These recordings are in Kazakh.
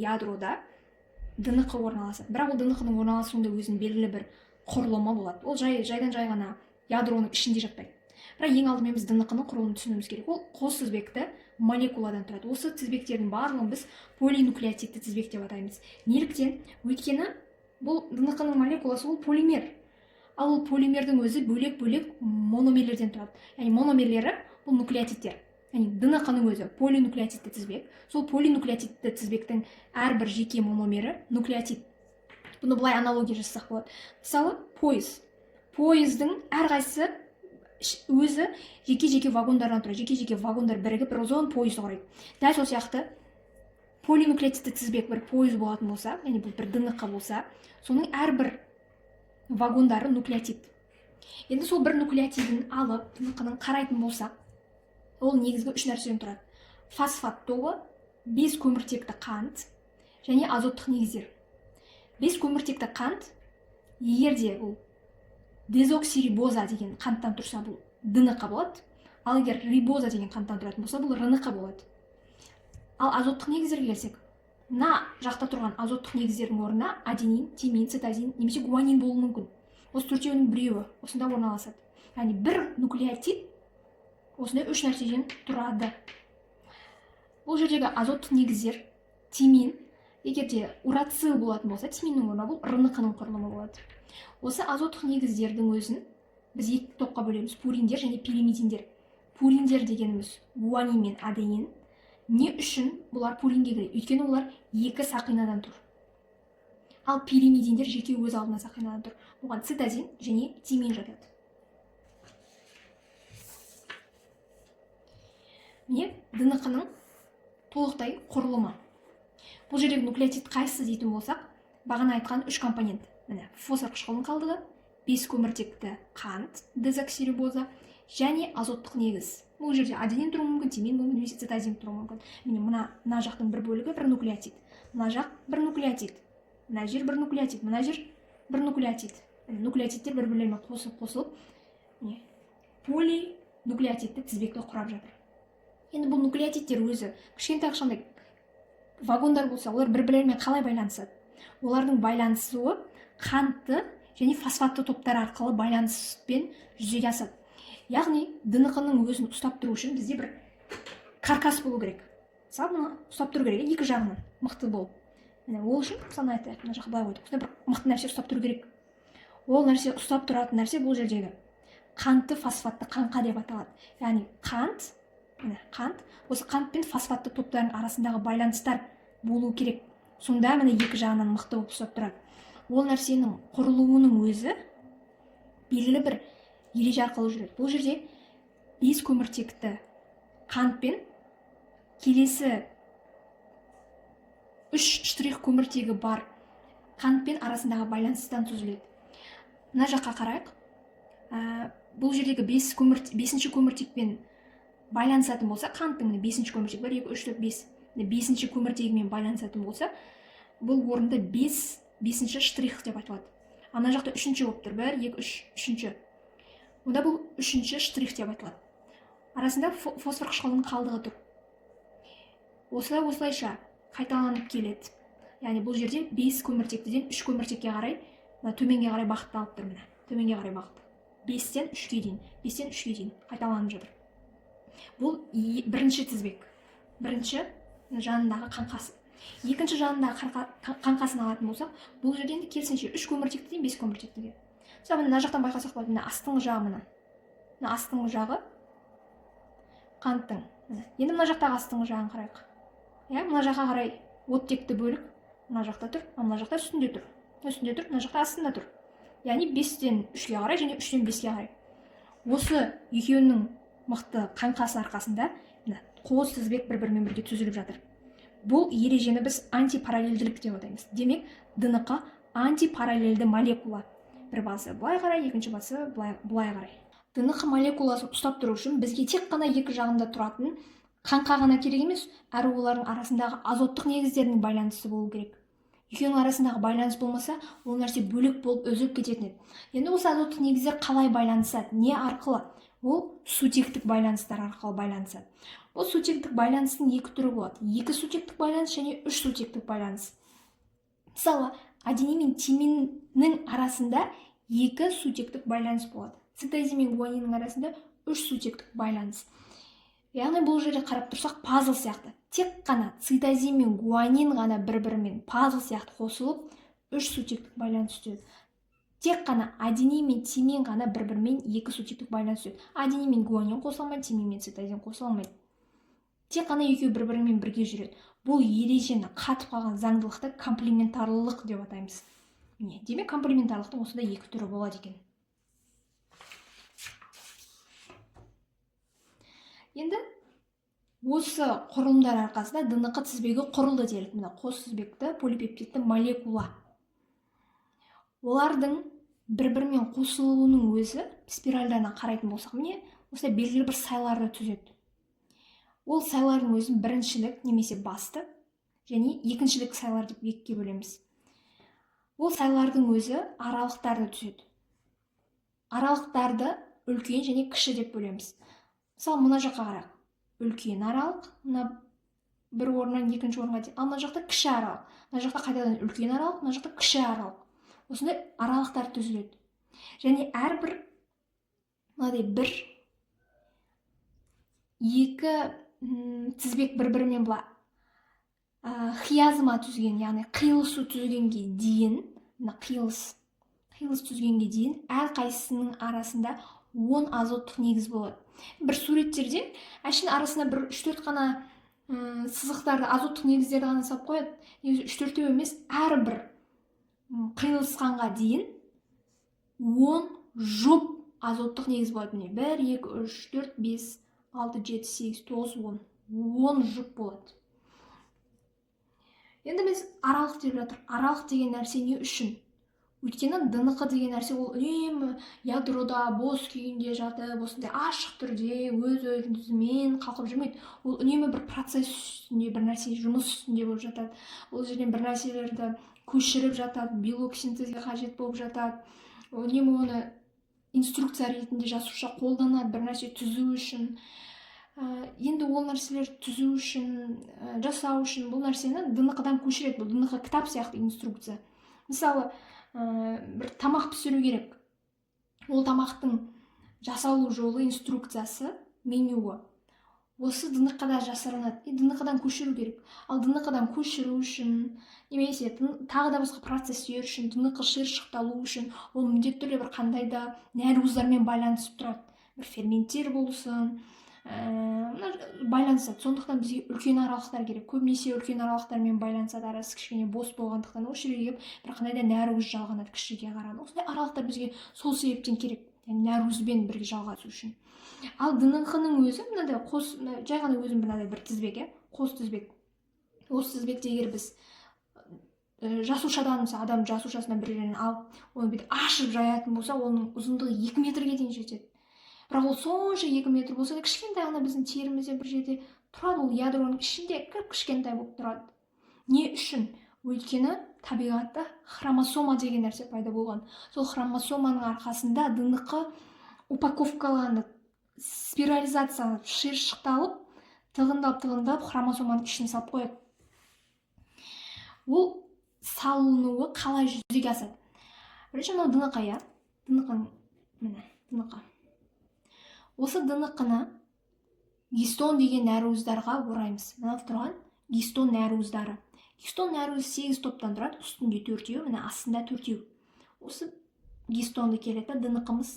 ядрода ДНК орналасады. Бірақ ол ДНК-ның орналасуында өзінің белгілі бір құрылымы болады. Ол жайдан жай ғана ядроның ішінде жатпайды. Бірақ ең алдымен біз ДНК-ның құрылымын түсінуіміз керек. Ол қос тізбекті молекуладан тұрады. Осы тізбектердің барлығын біз полинуклеотидті тізбек деп атаймыз. Неліктен? Өйткені бұл ДНК-ның молекуласы ол полимер. Ал ол полимердің өзі бөлек-бөлек мономерлерден тұрады. Яғни мономерлері бұл нуклеотидтер. Яғни ДНК-ның өзі полинуклеотидті тізбек. Сол полинуклеотидті тізбектің әрбір жеке мономері нуклеотид. Бұны былай аналогия жасасақ болады. Мысалы, пойыздың әрқайсысы өзі жеке-жеке вагондардан тұрады. Жеке-жеке вагондар бірігіп бір ұзын пойызды құрайды. Дәл сол сияқты полинуклеотидті тізбек бір пойыз болатын болса, яғни бұл бір ДНК болса, соның әрбір вагондары нуклеотид. Енді сол бір нуклеотидін алып, ДНК-ның қарайтын болсақ, ол негізгі үш нәрседен тұрады. Фосфат тобы, 5 көміртекті қант және азоттық негіздер. 5 көміртекті қант, егерде ол дезоксирибоза деген қанттан тұрса, бұл ДНК болады. Ал егер рибоза деген қанттан тұратын болса, бұл РНК болады. Ал азоттық негіздерге келсек, мына жақта тұрған азоттық негіздердің орнына аденин, тимин, цитозин немесе гуанин болуы мүмкін. Осы төртеуінің біреуі осында орналасады. Яғни бір нуклеотид осындай үш нәрседен тұрады. Бұл жердегі азоттық негіздер тимин, егерде урацил болатын болса, тиминнің орнына бұл РНК-ның құрылымы болады. Осы азоттық негіздердің өзін біз екі топқа бөлеміз: пуриндер және пиримидиндер. Пуриндер дегеніміз гуанин мен аденин. Не үшін бұлар пуринге кіреді? Өйткені олар екі сақинадан тұр. Ал пиримидиндер жеке өз алдына сақинадан тұр. Оған цитозин және тимин жатады. Міне ДНК-ның толықтай құрылымы. Бұл жердегі нуклеотид қайсысы дейтін болсақ, бағана айтқан үш компонент. Міне фосфор қышқылының қалдығы, 5 көміртекті қант, дезоксирибоза және азоттық негіз. Бұл жерде аденин тұруы мүмкін, тимин мүмкін, немесе цитозин тұруы мүмкін. Міне мына жақтың бір бөлігі бір нуклеотид. Мына жақ бір нуклеотид. Мына жер бір нуклеотид, мына жер бір нуклеотид. Нуклеотидтер бір-бірлерімен қосылып, полинуклеотидті тізбекті құрап жатыр. Енді бұл нуклеотидтер өзі кішкентай қышқандай вагондар болса, олар бір-бірлерімен қалай байланысады? Олардың байланысуы қантты және фосфатты топтар арқылы байланыспен жүзеге асады. Яғни ДНК-ның өзін ұстап тұру үшін бізде бір каркас болу керек. Мысалы, мұны ұстап тұру керек, екі жағынан мықты болып. Ол үшін мысалы айтайық, мына жаққа былай қойдық. Осындай бір мықты нәрсе ұстап тұру керек. Ол нәрсе ұстап тұратын нәрсе бұл жердегі қантты фосфатты қаңқа деп аталады. Яғни қант, осы қант пен фосфатты топтардың арасындағы байланыстар болу керек. Сонда міне екі жағынан мықты болып ұстап тұрады. Ол нәрсенің құрылуының өзі белгілі бір ереже арқылы жүреді. Бұл жерде 5 көміртекті қант пен келесі 3 штрих көміртегі бар қант пен арасындағы байланыстан түзіледі. Мына жаққа қарайық. Бұл жердегі 5-ші көміртекпен байланысатын болса, қанттың 5-ші көміртек 1, 2, 3, 4, 5. 5-ші көміртегімен байланысатын болса, бұл орында 5-ші штрих деп айтылады. Ана жақта 3-ші болып тұр. 1, 2, 3, 3-ші. Онда бұл 3-ші штрих деп айтылады. Арасында фосфор қышқылының қалдығы тұр. Осылайша қайталанып келеді. Яғни бұл жерде 5 көміртектіден 3 көміртекке қарай, төменге қарай бағытталып тұр. Төменге қарай бағыт. 5-тен 3-ке дейін, 5-тен 3-ке дейін қайталанып жатыр. Бұл бірінші тізбек. Бірінші жанындағы қаңқасы. Екінші жанындағы қаңқасын алатын болсақ, бұл жерден керісінше 3 көміртектіден 5 көміртектіге. Мысалы, мына жақтан байқасақ болады, мына астыңғы жағы мына. Мына астыңғы жағы қанттың. Енді мына жақтағы астыңғы жағын қарайық. Мына жаққа қарай оттекті бөлік мына жақта тұр, мына жақта үстінде тұр. Үстінде тұр, мына жақта астында тұр. Яғни 5-тен 3-ке қарай және 3-тен 5-ке қарай. Осы екеуінің мықты қаңқасы арқасында қос тізбек бір-бірімен бірге түзіліп жатыр. Бұл ережені біз антипараллельділік деп атаймыз. Демек, ДНК антипараллельді молекула. Бір басы былай қарай, екінші басы былай қарай. ДНК молекуласын ұстап тұру үшін бізге тек қана екі жағында тұратын қаңқа ғана керек емес, әрі олардың арасындағы азоттық негіздердің байланысы болу керек. Екеуінің арасындағы байланыс болмаса, ол нәрсе бөлек болып үзіліп кететін еді. Енді осы азоттық негіздер қалай байланысады, не арқылы? ол сутектік байланыстар арқылы байланысады. Бұл сутектік байланыстың екі түрі болады. Екі сутектік байланыс және үш сутектік байланыс. Мысалы, аденин мен тиминнің арасында екі сутектік байланыс болады. Цитозин мен гуаниннің арасында үш сутектік байланыс. Яғни бұл жерде қарап тұрсақ пазл сияқты. Тек қана цитозин мен гуанин ғана бір-бірімен пазл сияқты қосылып, үш сутектік байланыс түзеді. Тек қана аденин мен тимин ғана бір-бірімен екі сутектік байланыс түзеді. Аденин мен гуанин қосылмайды, тимин мен цитозин қосылмайды. Тек қана екеуі бір-бірімен бірге жүреді. Бұл ережені қатып қалған заңдылықты комплементарлылық деп атаймыз. Демек, комплементарлықтың осында екі түрі болады екен. Енді осы құрылымдар арқасында ДНК тізбегі құрылды делік. Мына қос тізбекті полипептидті молекула. Олардың бір-бірімен қосылуының өзі спиральдарына қарайтын болсақ, міне осылай белгілі бір сайларды түзеді. Ол сайлардың өзін біріншілік немесе басты және екіншілік сайлар деп екіге бөлеміз. Ол сайлардың өзі аралықтарды түзеді. Аралықтарды үлкен және кіші деп бөлеміз. Мысалы, мына жаққа қарайық. Үлкен аралық, мына бір орыннан екінші орынға дейін. Ал мына жақта кіші аралық. Мына жақта қайтадан үлкен аралық, мына жақта кіші аралық. Осындай аралықтар түзіледі. Және әрбір мынадай бір екі тізбек бір-бірімен бұла хиазма түзген, яғни қиылысу түзгенге дейін, қиылыс түзгенге дейін әрқайсысының арасында 10 азоттық негіз болады. Бір суреттерде әшін арасына бір 3-4 қана сызықтарды, азоттық негіздерді ғана салып қояды. 3-4 емес, әрбір қиылысқанға дейін 10 жұп азоттық негіз болады. 1, 2, 3, 4, 5, 6, 7, 8, 9, 10 жұп болады. Енді біз аралық деп жатыр. Аралық деген нәрсе не үшін? Өйткені ДНК деген нәрсе ол үнемі ядрода бос күйінде жатып, осындай ашық түрде өз-өзімен қалқып жүрмейді. Ол үнемі бір процесс үстінде, бір нәрсе жұмыс үстінде болып жатады. Ол жерден бір нәрселерді көшіріп жатады, белок синтезге қажет болып жатады. Үнемі оны инструкция ретінде жасуша қолданады, бір нәрсе түзу үшін. Енді ол нәрселер түзу үшін, жасау үшін бұл нәрсені ДНК-дан көшіреді. Бұл ДНК кітап сияқты инструкция. Мысалы, бір тамақ пісіру керек. Ол тамақтың жасалу жолы, инструкциясы, менюі осы ДНК-да жасырынады. ДНК-дан көшіру керек. Ал ДНК-дан көшіру үшін, немесе тағы да басқа процестер үшін, ДНК шиыршықталу үшін, ол міндетті түрде бір қандай да нәруыздармен байланысып тұрады. Бір ферменттер болсын, байланысады. Сондықтан бізге үлкен аралықтар керек. Көбінесе үлкен аралықтармен байланысады, арасы кішкене бос болғандықтан осы жерге бір қандай да нәруыз жалғанады кішіге қарағанда. Осындай аралықтар бізге сол себептен керек. Нәруызбен бірге жалғасу үшін. Ал ДНК-ның өзі мынадай қос, жай ғана өзім мынадай бір тізбек, қос тізбек. Осы тізбекте егер біз жасушадан, адам жасушасынан бір жерден алып, оны бүйтіп ашып жаятын болса, оның ұзындығы 2 метрге дейін жетеді. Бірақ ол сонша 2 метр болса да кішкентай ғана біздің терімізде бір жерде тұрады, ол ядроның ішінде кішкентай болып тұрады. Не үшін? Өйткені табиғатта хромосома деген нәрсе пайда болған. Сол хромосоманың арқасында ДНК упаковкаланып, спирализацияланып, шиыршықталып, тығындап хромосоманың ішіне салып қояды. Ол салынуы қалай жүзеге асады? Бірінші мынау ДНК, ДНК. Осы ДНК-ны гистон деген нәруыздарға ораймыз. Мына тұрған гистон нәруыздары. Гистон нәруыз 8 топтан тұрады, үстінде 4-еу, мына астында 4-еу. Осы гистонды келеді, ДНК-мыз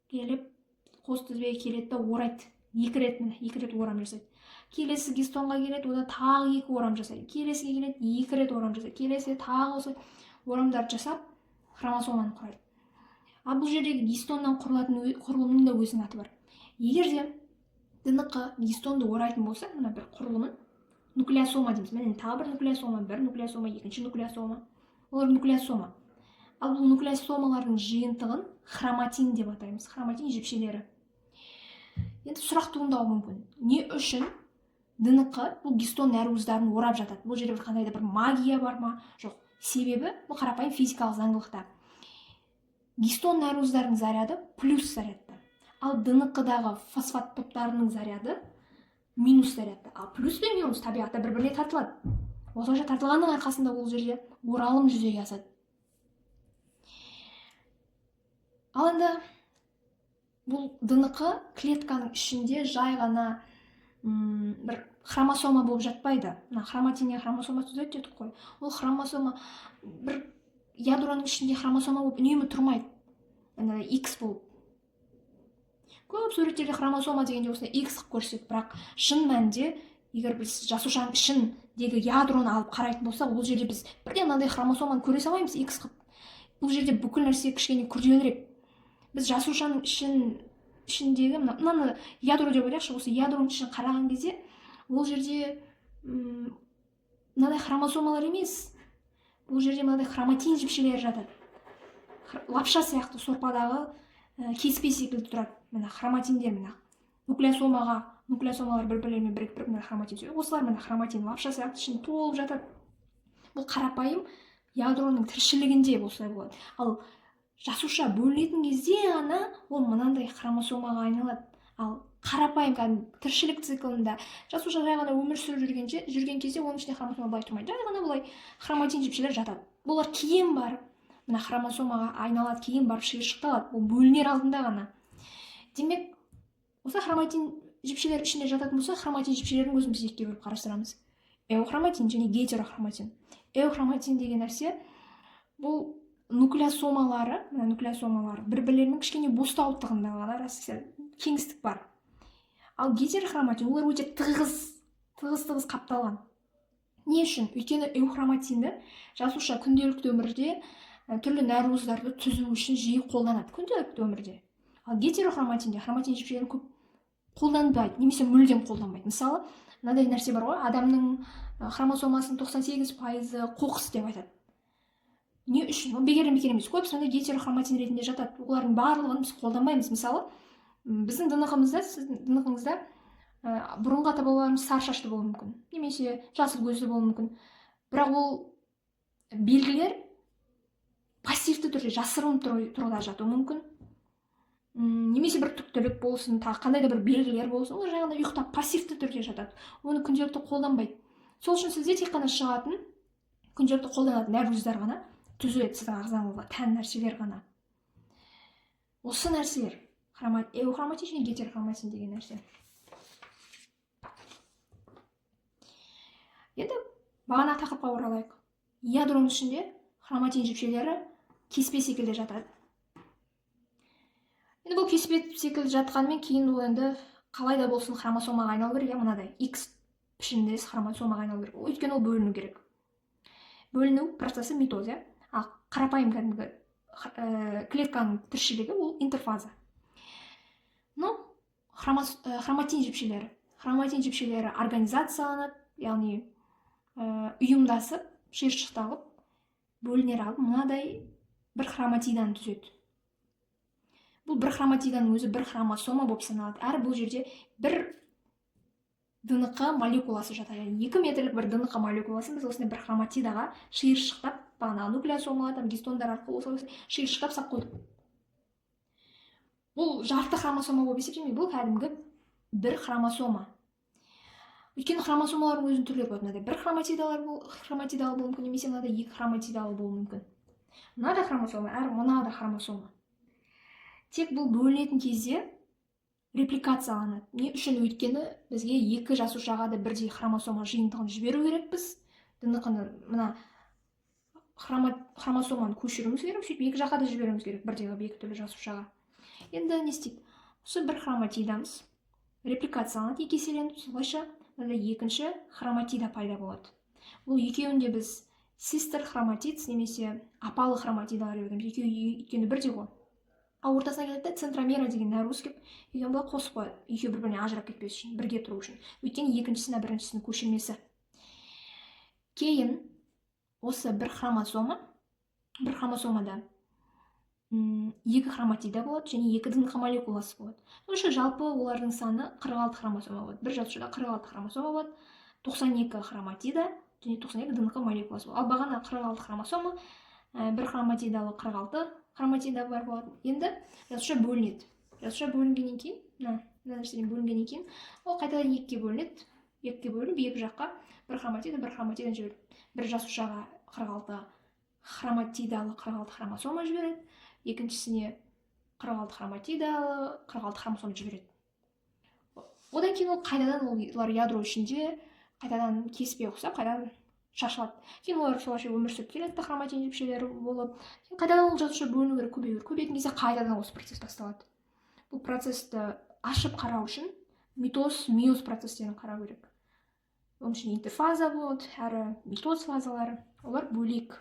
келіп, қос тізбегі келеді, орайды. 2 рет орам жасайды. Келесі гистонға келеді, ода тағы 2 орам жасайды. Келесіге келеді, 2 рет орам жасайды. Келесі тағы осы орамдарды жасап, хромосоманы құрайды. Ал бұл жердегі гистоннан құрылатын құрылымның да өзінің аты бар. Егер де ДНК гистонды орайтын болса, мына бір құрылымын нуклеосома дейміз. Міне тағы бір нуклеосома, бір нуклеосома, екінші нуклеосома. Олар нуклеосома. Ал бұл нуклеосомалардың жиынтығын хроматин деп атаймыз. Хроматин жіпшелері. Енді сұрақ туындауы мүмкін. Не үшін ДНК бұл гистон нәруыздарын орап жатады? Бұл жерде қандай да бір магия бар ма? Жоқ. Себебі бұл қарапайым физикалық заңдылықта. Гистон нәруыздардың заряды плюс зарядты. Ал ДНК-дағы фосфат топтарының заряды минус зарядта. Ал плюс пен минус табиғатта бір-біріне тартылады. Осылайша тартылғанның арқасында ол жерде оралым жүзеге асады. Ал енді бұл ДНК клетканың ішінде жай ғана бір хромосома болып жатпайды. Хроматинге хромосома түзет дедік қой. Ол хромосома бір ядроның ішінде хромосома болып үнемі тұрмайды. X болып. Көп суреттерде хромосома дегенде осындай X қып көрсетеді, бірақ шын мәнінде егер біз жасушаның ішіндегі ядроны алып қарайтын болсақ, ол жерде біз бірден мынандай хромосоманы көре салмаймыз X қып. Бұл жерде бүкіл нәрсе кішкене күрделірек. Біз жасушаның ішіндегі мынаны ядро деп ойлайықшы, осы ядроның ішін қараған кезде ол жерде мынадай хромосомалар емес, бұл жерде мынадай хроматин жіпшелері жатады. Лапша сияқты сорпадағы кеспе секілді тұрады. Мына хроматиндер, мына нуклеосомалар бір-бірлерімен біріктіріп мына хроматин сөйледі. Осылар мына хроматин лапша сияқты ішінде толып жатады. Бұл қарапайым ядроның тіршілігінде осылай болады. Ал жасуша бөлінетін кезде ғана ол мынандай хромосомаға айналады. Ал қарапайым тіршілік циклында жасуша жай ғана өмір сүріп жүрген кезде оның ішінде хромосома былай тұрмайды. Жай ғана былай хроматин жіпшелер жатады. Бұлар кейін барып мына хромосомаға айналады, кейін барып шиыршықталады. Ол бөлінер алдында ғана. Демек, осы хроматин жіпшелер ішінде жататын болса, хроматин жіпшелерін өзіміз екіге бөліп қарастырамыз. Эохроматин және гетерохроматин. Эохроматин деген нәрсе бұл нуклеосомалары бір-бірлерінің кішкене бостауыттығында ғана кеңістік бар. Ал гетерохроматин олар өте тығыз қапталған. Не үшін? Өйткені эохроматинді жасуша күнделікті өмірде түрлі нәруыздарды түзу үшін жиі қолданады, күнделікті өмірде. Ал гетерохроматинде хроматин жіпшелерін көп қолданбайды, немесе мүлдем қолданбайды. Мысалы, мынадай нәрсе бар ғой, адамның хромосомасының 98% қоқыс деп айтады. Не үшін? Ол бекер емес. Көбісі гетерохроматин ретінде жатады. Олардың барлығын біз қолданбаймыз. Мысалы, біздің ДНК-ңызда бұрынғы ата-бабаларымыз сары шашты болуы мүмкін, немесе жасыл көзді болуы мүмкін. Бірақ ол белгілер пассивті түрде жасырынып тұруда жатуы мүмкін. Немесе бір түктілік болсын, қандай да бір белгілер болсын, ол жай ғана ұйықтап пассивті түрде жатады. Оны күнделікті қолданбайды. Сол үшін сізде тек қана шығатын күнделікті қолданатын нәруыздар ғана, түзіледі сіздің ағзаңызға тән нәрселер ғана. Осы нәрселер эохроматин және гетерохроматин деген нәрсе. Енді бағана тақырыпқа оралайық. Ядроның ішінде хроматин жіпшелері кеспе секілді жатады. Енді бұл кеспе секілді жатқанмен кейін ол енді қалай да болсын хромосомаға айналу керек, мынадай X пішіндес хромосомаға айналу керек. Өйткені ол бөліну керек. Бөліну процесі митоз, ал қарапайым кәдімгі клетканың тіршілігі ол интерфаза. Хроматин жіпшелері организацияланады, яғни ұйымдасып, шиыршықталып, бөлінер алып, мынадай бір хроматиданы түзеді. Бұл бір хроматиданың өзі бір хромосома болып саналады. Әрі бұл жерде бір ДНК молекуласы жатады. 2 метрлік бір ДНК молекуласын біз осындай бір хроматидаға шиыршықтап, бағанағы нуклеосомалар, гистондар арқылы шиыршықтап сап қойдық. Бұл жарты хромосома болып есептелмейді, бұл кәдімгі бір хромосома. Өйткені хромосомалардың өзінің түрлері болады. Бір хроматидалы болуы мүмкін, немесе мынада 2 хроматидалы болуы мүмкін. Мынада хромосома, әрі мынада хромосома. Тек бұл бөлінетін кезде репликацияланады. Не үшін? Өйткені бізге 2 жасушаға да бірдей хромосома жиынтығын жіберу керекпіз. ДНК-ны мына хромосоманы көшіруіміз керек, сөйтіп 2 жаққа да жіберуіміз керек, бірдей 2 түрлі жасушаға. Енді не істейді? Осы бір хроматидамыз репликацияланады, екеселеніп, солайша екінші хроматида пайда болады. Бұл екеуінде біз сестер хроматид немесе апалы хроматидалар деп айтамыз. Екеуі бірдей ғой. Ал ортасына келеді, центромера деген нәруыз келіп, екеуін былай қосып қояды. Екеуі бір-біріне ажырап кетпес үшін, бірге тұру үшін. Өйткені екіншісіне біріншісінің көшірмесі. Кейін осы бір хромосомада 2 хроматида болады және 2 ДНК молекуласы болады. Сошы жалпы олардың саны 46 хромосома болады. Бір жасушада 46 хромосома болады, 92 хроматида және 92 ДНК молекуласы болады. Ал бағана 46 хромосома, бір хроматидалы 46 хроматида бар болады. Енді жасуша бөлінеді. жасуша бөлінгеннен кейін мына нәрседен бөлінгеннен кейін ол қайтадан екіге бөлінеді. Екіге бөлініп екі жаққа бір хроматидадан жібереді. Бір жасушаға 46 хроматидалы 46 хромосома жібереді, екіншісіне 46 хроматидалы 46 хромосома жібереді. Одан кейін ол қайтадан олар ядро ішінде қайтадан кеспе ұқсап қайтадан шашылады. Кейін олар солайша өмір сүріп келеді, хроматин жіпшелері болып. Қайтадан ол жасуша бөліну керек, көбейетін кезде қайтадан осы процесс басталады. Бұл процессті ашып қарау үшін митоз, миоз процестерін қарау керек. Оның ішінде интерфаза болады, әрі митоз фазалары, олар бөлек.